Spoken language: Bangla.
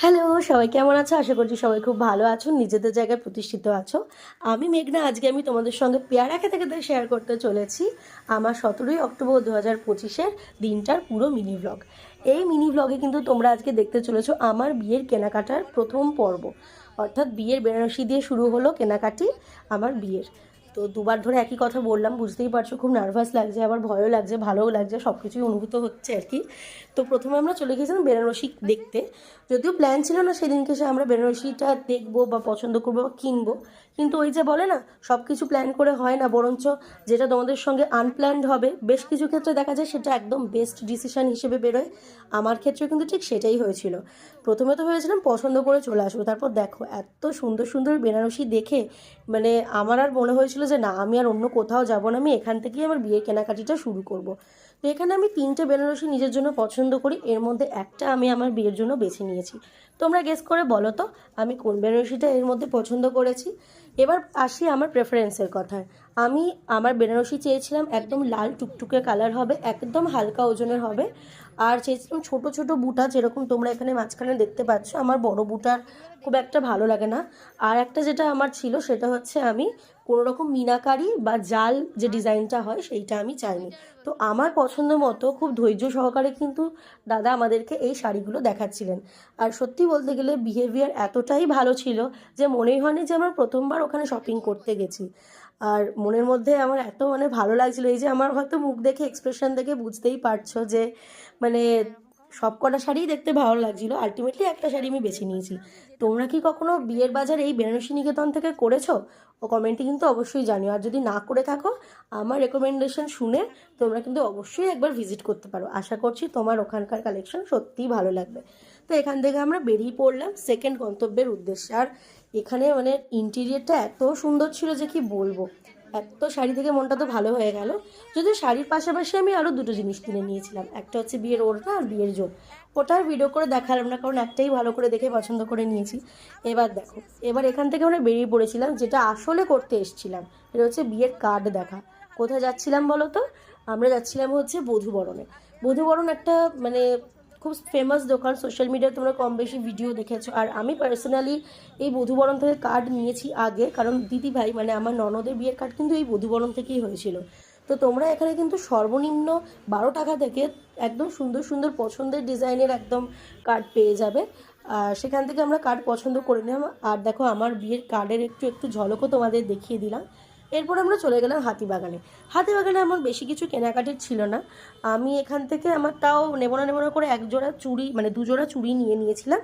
হ্যালো, সবাই কেমন আছো? আশা করছি সবাই খুব ভালো আছো, নিজেদের জায়গায় প্রতিষ্ঠিত আছো। আমি মেঘনা, আজকে আমি তোমাদের সঙ্গে পেয়ারা খেতে খেতে শেয়ার করতে চলেছি আমার 17ই অক্টোবর 2025-এর দিনটার পুরো মিনি ব্লগ। এই মিনি ব্লগে কিন্তু তোমরা আজকে দেখতে চলেছো আমার বিয়ের কেনাকাটার প্রথম পর্ব, অর্থাৎ বিয়ের বেনারসি দিয়ে শুরু হলো কেনাকাটি আমার বিয়ের। তো দুবার ধরে একই কথা বললাম, বুঝতেই পারছো খুব নার্ভাস লাগছে, আবার ভয়ও লাগছে, ভালোও লাগছে, সব কিছুই অনুভূত হচ্ছে আর কি। তো প্রথমে আমরা চলে গেছিলাম বেনারসি দেখতে। যদিও প্ল্যান ছিল না সেদিনকে সে আমরা বেনারসিটা দেখবো বা পছন্দ করবো বা কিনবো, কিন্তু ওই যে বলে না, সব কিছু প্ল্যান করে হয় না, বরঞ্চ যেটা তোমাদের সঙ্গে আনপ্ল্যান্ড হবে বেশ কিছু ক্ষেত্রে দেখা যায় সেটা একদম বেস্ট ডিসিশন হিসেবে বেরোয়। আমার ক্ষেত্রে কিন্তু ঠিক সেটাই হয়েছিল। প্রথমে তো ভেবেছিলাম পছন্দ করে চলে আসবো, তারপর দেখো এত সুন্দর সুন্দর বেনারসি দেখে মানে আমার আর মনে হয়েছিল যে না, আমি আর অন্য কোথাও যাব না, আমি এখান থেকেই আমার বিয়ের কেনাকাটিটা শুরু করব। তো এখানে আমি 3টে বেনারসি নিজের জন্য পছন্দ করি, এর মধ্যে একটা আমি আমার বিয়ের জন্য বেছে নিয়েছি। তোমরা গেস করে বলো তো আমি কোন বেনারসিটা এর মধ্যে পছন্দ করেছি। এবার আসি আমার প্রেফারেন্সের কথায়। আমি আমার বেনারসি চেয়েছিলাম একদম লাল টুকটুকে কালার হবে, একদম হালকা ওজনের হবে, আর চেয়েছিলাম ছোট ছোট বুটা, যেরকম তোমরা এখানে মাঝখানে দেখতে পাচ্ছ। আমার বড় বুটার খুব একটা ভালো লাগে না। আর একটা যেটা আমার ছিল সেটা হচ্ছে আমি কোনো রকম মিনাকারি বা জাল যে ডিজাইনটা হয় সেইটা আমি চাইনি। তো আমার পছন্দ মতো খুব ধৈর্য সহকারে কিন্তু দাদা আমাদেরকে এই শাড়িগুলো দেখাচ্ছিলেন। আর সত্যি বলতে গেলে বিহেভিয়ার এতটাই ভালো ছিল যে মনেই হয়নি যে আমরা প্রথমবার ওখানে শপিং করতে গেছি। আর মনের মধ্যে আমার এত ভালো লাগছিল, এই যে আমার হয়তো মুখ দেখে এক্সপ্রেশন দেখে বুঝতেই পারছো যে মানে সব কটা শাড়িই দেখতে ভালো লাগছিল, আলটিমেটলি একটা শাড়ি আমি বেছে নিয়েছি। তোমরা কি কখনো বিয়ের বাজার এই বেনারসি নিকেতন থেকে করেছো? ও কমেন্টে কিন্তু অবশ্যই জানিও, আর যদি না করে থাকো আমার রেকমেন্ডেশন শুনে তোমরা কিন্তু অবশ্যই একবার ভিজিট করতে পারো। আশা করছি তোমার ওখানকার কালেকশন সত্যিই ভালো লাগবে। তো এখান থেকে আমরা বেরিয়ে পড়লাম সেকেন্ড গন্তব্যের উদ্দেশ্যে। আর এখানে ইন্টেরিয়রটা এত সুন্দর ছিল যে কি বলবো, এত শাড়ি থেকে মনটা তো ভালো হয়ে গেল। যদিও শাড়ির পাশাপাশি আমি আরও দুটো জিনিস কিনে নিয়েছিলাম, একটা হচ্ছে বিয়ের ওড়না আর বিয়ের জোর। ওটার ভিডিও করে দেখালাম না, কারণ একটাই ভালো করে দেখে পছন্দ করে নিয়েছি। এবার দেখো, এবার এখান থেকে আমরা বেরিয়ে পড়েছিলাম যেটা আসলে করতে এসেছিলাম, এটা হচ্ছে বিয়ের কার্ড দেখা। কোথায় যাচ্ছিলাম বলো তো? আমরা যাচ্ছিলাম হচ্ছে বধূবরণে। বধূবরণ একটা খুব ফেমাস দোকান, সোশ্যাল মিডিয়ায় তোমরা কম বেশি ভিডিও দেখেছো। আর আমি পার্সোনালি এই বধূবরণ থেকে কার্ড নিয়েছি আগে, কারণ দিদি ভাই আমার ননদের বিয়ের কার্ড কিন্তু এই বধূবরণ থেকেই হয়েছিল। তো তোমরা এখানে কিন্তু সর্বনিম্ন 12 টাকা থেকে একদম সুন্দর সুন্দর পছন্দের ডিজাইনের একদম কার্ড পেয়ে যাবে। সেখান থেকে আমরা কার্ড পছন্দ করে নিলাম। আর দেখো আমার বিয়ের কার্ডের একটু একটু ঝলকও তোমাদের দেখিয়ে দিলাম। এরপর আমরা চলে গেলাম হাতিবাগানে। হাতিবাগানে আমার বেশি কিছু কেনাকাটির ছিল না। আমি এখান থেকে আমার তাও নেবো না করে এক জোড়া চুড়ি, 2 জোড়া চুড়ি নিয়ে নিয়েছিলাম।